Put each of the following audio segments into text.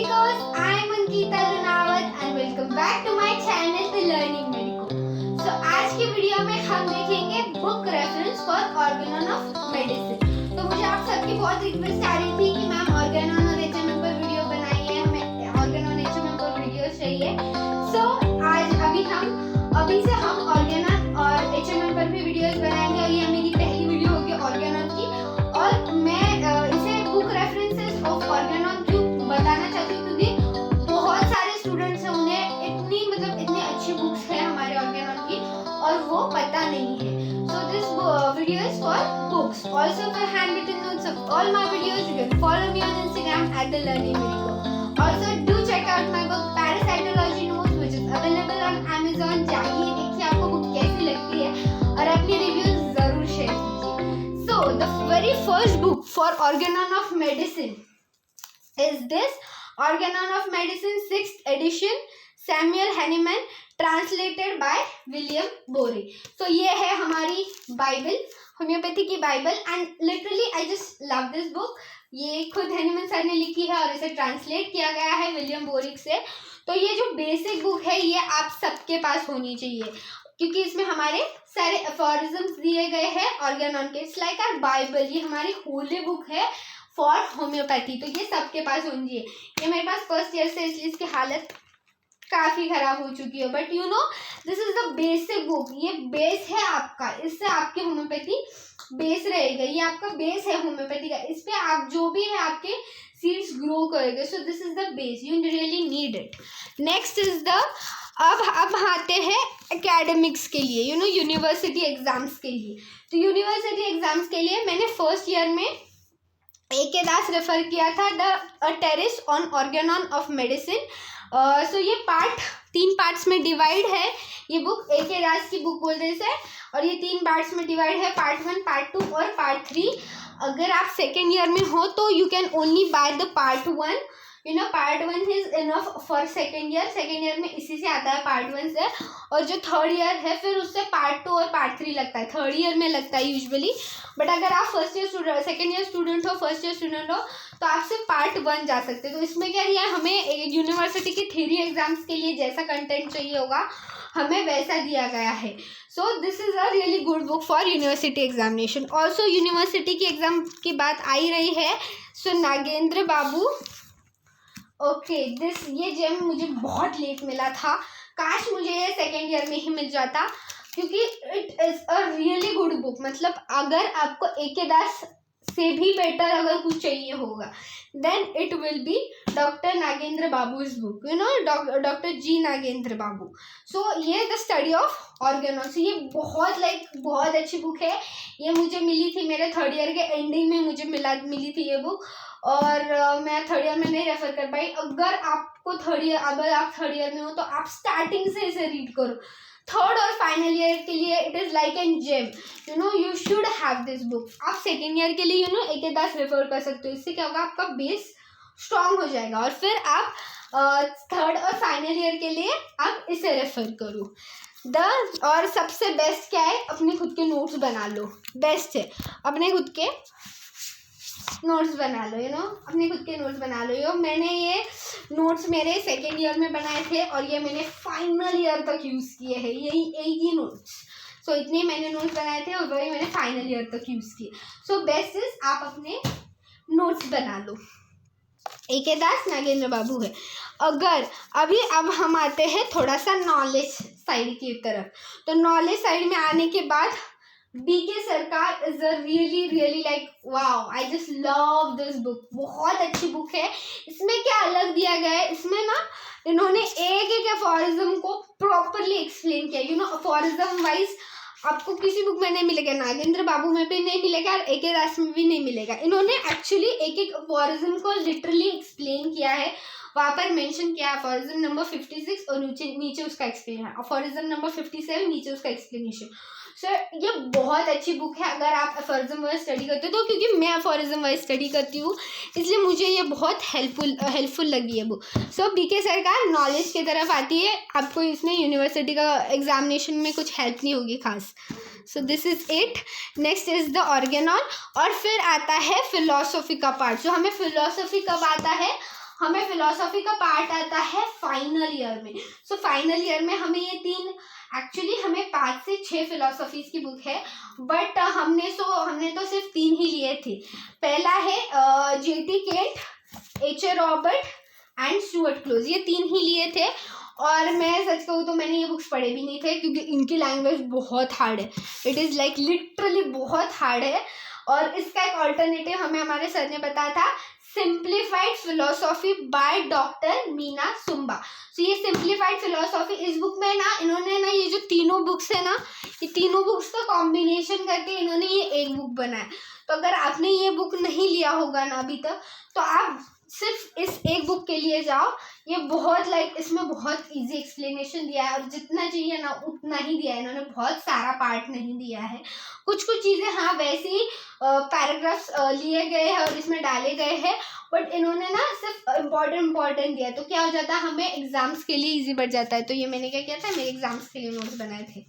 Medicos, I am Ankita Runawat and welcome back to my channel The Learning Medico. So आज की video में हम देखेंगे book reference for Organon of medicine. तो मुझे आप सबकी बहुत रिक्वेस्ट आ रही थी कि मैम ऑर्गेनॉन और एचएमएम पर वीडियो बनाइए, हमें ऑर्गेनॉन एचएमएम पर वीडियो चाहिए। सो आज अभी से हम ऑर्गेनॉन और एचएमएम पर भी वीडियोस बनाएंगे और ये मेरी पहली वीडियो होगी ऑर्गेनॉन की। और मैं इसे बुक रेफरेंसेस ऑफ ऑर्गेनॉन क्यों बताना चाहती हूँ क्योंकि बहुत सारे स्टूडेंट्स हैं, उन्हें इतनी अच्छी बुक्स है हमारे ऑर्गेनॉन की और वो पता नहीं है। So this video is for books. Also for hand written notes of all my videos you can follow me on Instagram @thellearningmedico। Also do check out my book parasitology notes which is available on Amazon। जाइए देखिए आपको book कैसी लगती है और अपनी reviews जरूर share कीजिए। So the very first book for Organon of medicine is this Organon of Medicine 6th edition, Samuel Hahnemann, translated by William Borey। So ये है हमारी बाइबल, होम्योपैथी की Bible and literally I just love this book. ये खुद Hahnemann sir ने लिखी है और इसे ट्रांसलेट किया गया है विलियम बोरिक से। तो ये जो बेसिक बुक है ये आप सबके पास होनी चाहिए क्योंकि इसमें हमारे सारे एफोरिज्म्स दिए गए हैं ऑर्गेनॉन के। इट्स लाइक आवर बाइबल, ये हमारी होली बुक है फॉर होम्योपैथी। तो ये सबके पास होनी चाहिए। ये मेरे पास फर्स्ट ईयर से इसलिए इसकी हालत काफ़ी ख़राब हो चुकी है, but you know this is the basic book. ये बेस है आपका, इससे आपकी होम्योपैथी बेस रहेगा। ये आपका बेस है होम्योपैथी का, इस पर आप जो भी है आपके सीड्स ग्रो करेंगे। So this is the base, you really need it. Next is the अब आते हैं एकेडमिक्स के लिए, यू नो यूनिवर्सिटी एग्जाम्स के लिए। तो यूनिवर्सिटी एग्जाम्स के लिए मैंने फर्स्ट ईयर में A.K. दास रेफर किया था the terrace on Organon of medicine. So ये तीन पार्ट्स में डिवाइड है। ये बुक A.K. दास की बुक बोलते हैं और ये 3 पार्ट्स में डिवाइड है, पार्ट 1, पार्ट 2 और पार्ट 3। अगर आप सेकेंड ईयर में हो तो you can only by the part 1। You know part 1 is enough for second year. Second year में इसी से आता है पार्ट 1 से, और जो थर्ड ईयर है फिर उससे पार्ट 2 और पार्ट 3 लगता है, थर्ड ईयर में लगता है यूजुअली। बट अगर आप सेकेंड ईयर स्टूडेंट हो, फर्स्ट ईयर स्टूडेंट हो तो आप सिर्फ पार्ट 1 जा सकते हैं। तो इसमें क्या दिया है हमें, यूनिवर्सिटी की थ्योरी एग्जाम्स के लिए जैसा कंटेंट चाहिए होगा हमें वैसा दिया गया है। So this is a really good book for university examination. Also university की एग्जाम की बात आ ही रही है, सो नागेंद्र बाबू। ओके ये जेम मुझे बहुत लेट मिला था, काश मुझे ये सेकेंड ईयर में ही मिल जाता क्योंकि it is a really good book. मतलब अगर आपको A.K. दास से भी बेटर अगर कुछ चाहिए होगा then it will be doctor Nagendra Babu's book, you know doctor G Nagendra Babu. So ये द स्टडी ऑफ ऑर्गेनॉन। ये बहुत अच्छी बुक है। ये मुझे मिली थी मेरे थर्ड ईयर के एंडिंग में, मुझे मिली थी ये बुक और मैं थर्ड ईयर में नहीं रेफर कर पाई। अगर आप थर्ड ईयर में हो तो आप स्टार्टिंग से इसे रीड करो। थर्ड और फाइनल ईयर के लिए it is like an gem, you know you should have this book. आप सेकेंड ईयर के लिए A.K. दास रेफर कर सकते हो, इससे क्या होगा आपका बेस स्ट्रॉन्ग हो जाएगा और फिर आप थर्ड और फाइनल ईयर के लिए आप इसे रेफर करो। और सबसे बेस्ट क्या है, अपने खुद के नोट्स बना लो। बेस्ट है अपने खुद के नोट्स बना लो, यू नो अपने खुद के नोट्स बना लो। मैंने ये नोट्स मेरे सेकेंड ईयर में बनाए थे और ये मैंने फाइनल ईयर तक यूज़ किए हैं, यही एक ही नोट्स। सो इतने मैंने नोट्स बनाए थे और वही मैंने फाइनल ईयर तक यूज़ किए। सो बेस्ट इज आप अपने नोट्स बना लो। A.K. दास नागेंद्र बाबू है। अब हम आते हैं थोड़ा सा नॉलेज साइड की तरफ। तो नॉलेज साइड में आने के बाद B.K. सरकार is a really like wow, I just love this book. बहुत अच्छी बुक है। इसमें क्या अलग दिया गया है, इसमें ना इन्होंने एक एफोरिज्म को प्रॉपरली एक्सप्लेन किया। यू नो एफोरिज्म वाइज आपको किसी बुक में नहीं मिलेगा, नागेंद्र बाबू में भी नहीं मिलेगा और A.K. दास में भी नहीं मिलेगा। इन्होंने एक्चुअली एक एफोरिज्म को लिटरली एक्सप्लेन किया है, वहाँ पर मेंशन किया है एफोरिज्म नंबर 56 और नीचे उसका एक्सप्लेन है, एफोरिज्म नंबर 57 नीचे उसका एक्सप्लेनेशन। सर ये बहुत अच्छी बुक है अगर आप एफोरिज्म वाइज स्टडी करते हो तो, क्योंकि मैं एफोरिज्म वाइज स्टडी करती हूँ इसलिए मुझे ये बहुत हेल्पफुल लगी है बुक। सो B.K. सरकार नॉलेज की तरफ आती है, आपको इसमें यूनिवर्सिटी का एग्जामिनेशन में कुछ हेल्प नहीं होगी खास। So this is it. Next is the Organon और फिर आता है फिलोसफी का पार्ट। जो हमें फिलोसफी कब आता है, हमें फिलोसॉफी का पार्ट आता है फाइनल ईयर में। सो फाइनल ईयर में हमें ये 3, एक्चुअली हमें 5 से 6 फिलोसॉफीज की बुक है, बट हमने तो सिर्फ 3 ही लिए थे। पहला है J.T. Kent, H.A. Robert and Stuart close, ये 3 ही लिए थे। और मैं सच कहूँ तो मैंने ये बुक्स पढ़े भी नहीं थे, क्योंकि इनकी लैंग्वेज बहुत हार्ड है। इट इज़ लाइक लिटरली बहुत हार्ड है। और इसका एक ऑल्टरनेटिव हमें हमारे सर ने बताया था, simplified philosophy by doctor Meena zumba. तो ये सिंप्लीफाइड फिलोसॉफी, इस बुक में ना इन्होंने ना ये जो तीनों बुक्स है ना, ये तीनों बुक्स का कॉम्बिनेशन करके इन्होंने ये एक बुक बनाया। तो अगर आपने ये बुक नहीं लिया होगा ना अभी तक, तो आप सिर्फ इस एक बुक के लिए जाओ। ये बहुत इसमें बहुत इजी एक्सप्लेनेशन दिया है, और जितना चाहिए ना उतना ही दिया है इन्होंने, बहुत सारा पार्ट नहीं दिया है। कुछ चीज़ें हाँ वैसे ही पैराग्राफ्स लिए गए हैं और इसमें डाले गए हैं, बट इन्होंने ना सिर्फ इम्पॉर्टेंट दिया है। तो क्या हो जाता है, हमें एग्जाम्स के लिए इजी बढ़ जाता है। तो ये मैंने क्या किया था, मेरे एग्जाम्स के लिए नोट्स बनाए थे,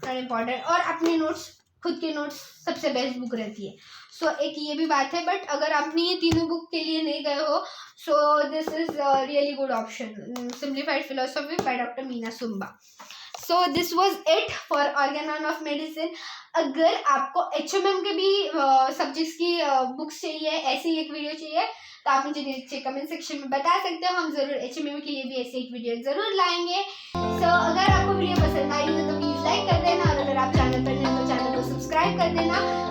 नॉट इम्पॉर्टेंट। और अपने नोट्स, खुद के नोट्स सबसे बेस्ट बुक रहती है। सो एक ये भी बात है। बट अगर आपने ये तीनों बुक के लिए नहीं गए हो, so this is really good option, simplified philosophy by doctor Meena zumba. So this was it for Organon of medicine. अगर आपको HMM के भी सब्जेक्ट्स की बुक्स चाहिए, ऐसी एक वीडियो चाहिए, तो आप मुझे नीचे कमेंट सेक्शन में बता सकते हो। हम जरूर HMM के लिए भी ऐसी एक वीडियो जरूर लाएंगे। सो अगर आपको वीडियो पसंद आई हो तो प्लीज़ लाइक कर देना, और अगर आप चैनल पर नए हो तो चैनल को सब्सक्राइब कर देना।